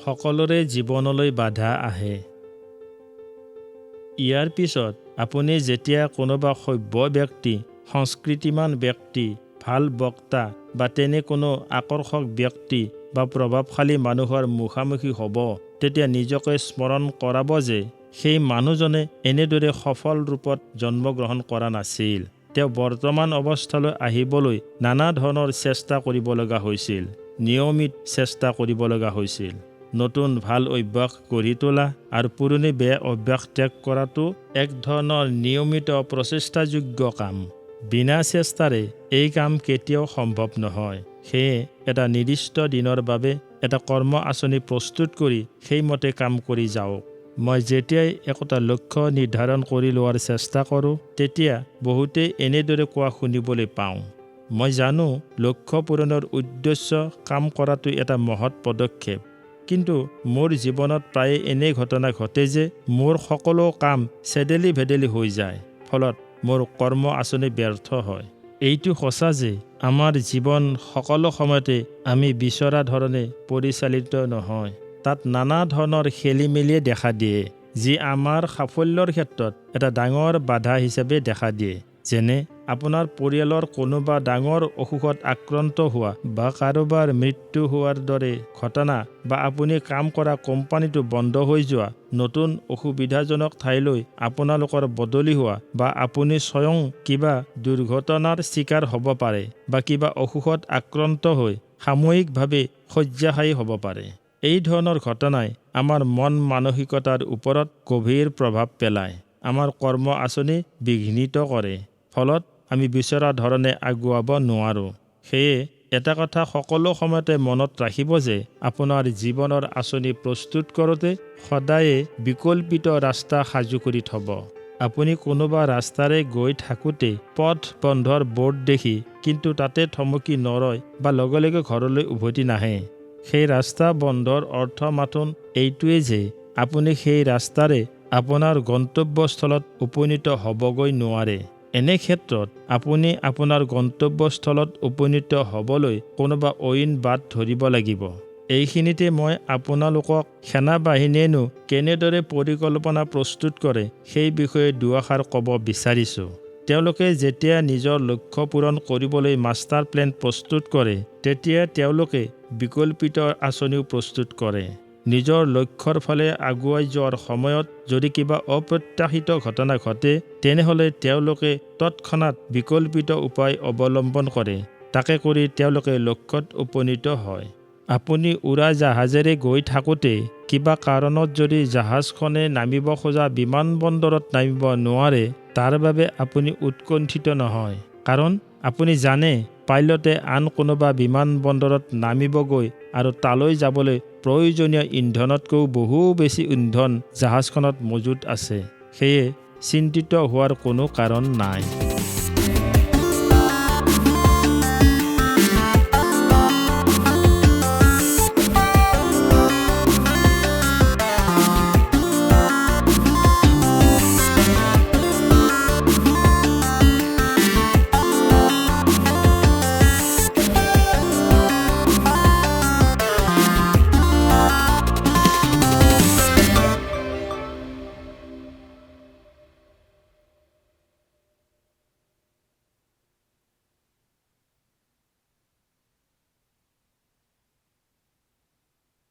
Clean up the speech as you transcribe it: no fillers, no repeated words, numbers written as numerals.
সকলোৰে জীৱনলৈ বাধা আহে। ইয়াৰ পিছত আপুনি যেতিয়া কোনোবা সভ্য ব্যক্তি, সংস্কৃতিমান ব্যক্তি, ভাল বক্তা বা তেনে কোনো আকৰ্ষক ব্যক্তি বা প্ৰভাৱশালী মানুহৰ মুখামুখি হ'ব, তেতিয়া নিজকে স্মৰণ কৰাব যে সেই মানুহজনে এনেদৰে সফল ৰূপত জন্মগ্ৰহণ কৰা নাছিল। তেওঁ বৰ্তমান অৱস্থালৈ আহিবলৈ নানা ধৰণৰ চেষ্টা কৰিব লগা হৈছিল, নিয়মিত চেষ্টা কৰিব লগা হৈছিল। নতুন ভাল অভ্যাস গঢ়ি তোলা আৰু পুৰণি বেয়া অভ্যাস ত্যাগ কৰাটো এক ধৰণৰ নিয়মিত প্ৰচেষ্টাযোগ্য কাম। বিনা চেষ্টাৰে এই কাম কেতিয়াও সম্ভৱ নহয়। সেয়ে এটা নিৰ্দিষ্ট দিনৰ বাবে এটা কৰ্ম আঁচনি প্ৰস্তুত কৰি সেইমতে কাম কৰি যাওক। মই যেতিয়াই একোটা লক্ষ্য নিৰ্ধাৰণ কৰি লোৱাৰ চেষ্টা কৰোঁ, তেতিয়া বহুতেই এনেদৰে কোৱা শুনিবলৈ পাওঁ, মই জানো লক্ষ্য পূৰণৰ উদ্দেশ্য কাম কৰাটো এটা মহৎ পদক্ষেপ, কিন্তু মোৰ জীৱনত প্ৰায়ে এনে ঘটনা ঘটে যে মোৰ সকলো কাম চেদেলি ভেদেলি হৈ যায়, ফলত মোৰ কৰ্ম আঁচনি ব্যৰ্থ হয়। এইটো সঁচা যে আমাৰ জীৱন সকলো সময়তে আমি বিচৰা ধৰণে পৰিচালিত নহয়। তাত নানা ধৰণৰ খেলিমেলিয়ে দেখা দিয়ে, যি আমাৰ সাফল্যৰ ক্ষেত্ৰত এটা ডাঙৰ বাধা হিচাপে দেখা দিয়ে। যেনে আপোনাৰ পৰিয়ালৰ কোনোবা ডাঙৰ অসুখত আক্ৰান্ত হোৱা বা কাৰোবাৰ মৃত্যু হোৱাৰ দৰে ঘটনা, বা আপুনি কাম কৰা কোম্পানীটো বন্ধ হৈ যোৱা, নতুন অসুবিধাজনক ঠাইলৈ আপোনালোকৰ বদলি হোৱা, বা আপুনি স্বয়ং কিবা দুৰ্ঘটনাৰ চিকাৰ হ'ব পাৰে বা কিবা অসুখত আক্ৰান্ত হৈ সাময়িকভাৱে শয্যাশায়ী হ'ব পাৰে। এই ধৰণৰ ঘটনাই আমাৰ মন মানসিকতাৰ ওপৰত গভীৰ প্ৰভাৱ পেলায়, আমাৰ কৰ্ম আঁচনি বিঘ্নিত কৰে, ফলত আমি বিচৰা ধৰণে আগুৱাব নোৱাৰোঁ। সেয়ে এটা কথা সকলো সময়তে মনত ৰাখিব যে আপোনাৰ জীৱনৰ আঁচনি প্ৰস্তুত কৰোঁতে সদায়ে বিকল্পিত ৰাস্তা সাজু কৰি থ'ব। আপুনি কোনোবা ৰাস্তাৰে গৈ থাকোঁতে পথ বন্ধৰ বৰ্ড দেখি কিন্তু তাতে থমকি নৰয় বা লগে লগে ঘৰলৈ উভতি নাহে, সেই ৰাস্তা বন্ধৰ অৰ্থ মাথোন এইটোৱেই যে আপুনি সেই ৰাস্তাৰে আপোনাৰ গন্তব্যস্থলত উপনীত হ'বগৈ নোৱাৰে। এনে ক্ষেত্ৰত আপুনি আপোনাৰ গন্তব্যস্থলত উপনীত হ'বলৈ কোনোবা অইন বাট ধৰিব লাগিব। এইখিনিতে মই আপোনালোকক সেনাবাহিনীয়েনো কেনেদৰে পৰিকল্পনা প্ৰস্তুত কৰে সেই বিষয়ে দুআষাৰ ক'ব বিচাৰিছোঁ। তেওঁলোকে যেতিয়া নিজৰ লক্ষ্য পূৰণ কৰিবলৈ মাষ্টাৰ প্লেন প্ৰস্তুত কৰে, তেতিয়া তেওঁলোকে বিকল্পিত আঁচনিও প্ৰস্তুত কৰে। নিজৰ লক্ষ্যৰ ফালে আগুৱাই যোৱাৰ সময়ত যদি কিবা অপ্ৰত্যাশিত ঘটনা ঘটে, তেনেহ'লে তেওঁলোকে তৎক্ষণাত বিকল্পিত উপায় অৱলম্বন কৰে। তাকে কৰি তেওঁলোকে লক্ষ্যত উপনীত হয়। আপুনি উৰা জাহাজেৰে গৈ থাকোঁতে কিবা কাৰণত যদি জাহাজখনে নামিব খোজা বিমানবন্দৰত নামিব নোৱাৰে, তাৰ বাবে আপুনি উৎকণ্ঠিত নহয়, কাৰণ আপুনি জানে পাইলটে আন কোনোবা বিমানবন্দৰত নামিবগৈ আৰু তালৈ যাবলৈ প্ৰয়োজনীয় ইন্ধনতকৈও বহু বেছি ইন্ধন জাহাজখনত মজুত আছে। সেয়ে চিন্তিত হোৱাৰ কোনো কাৰণ নাই।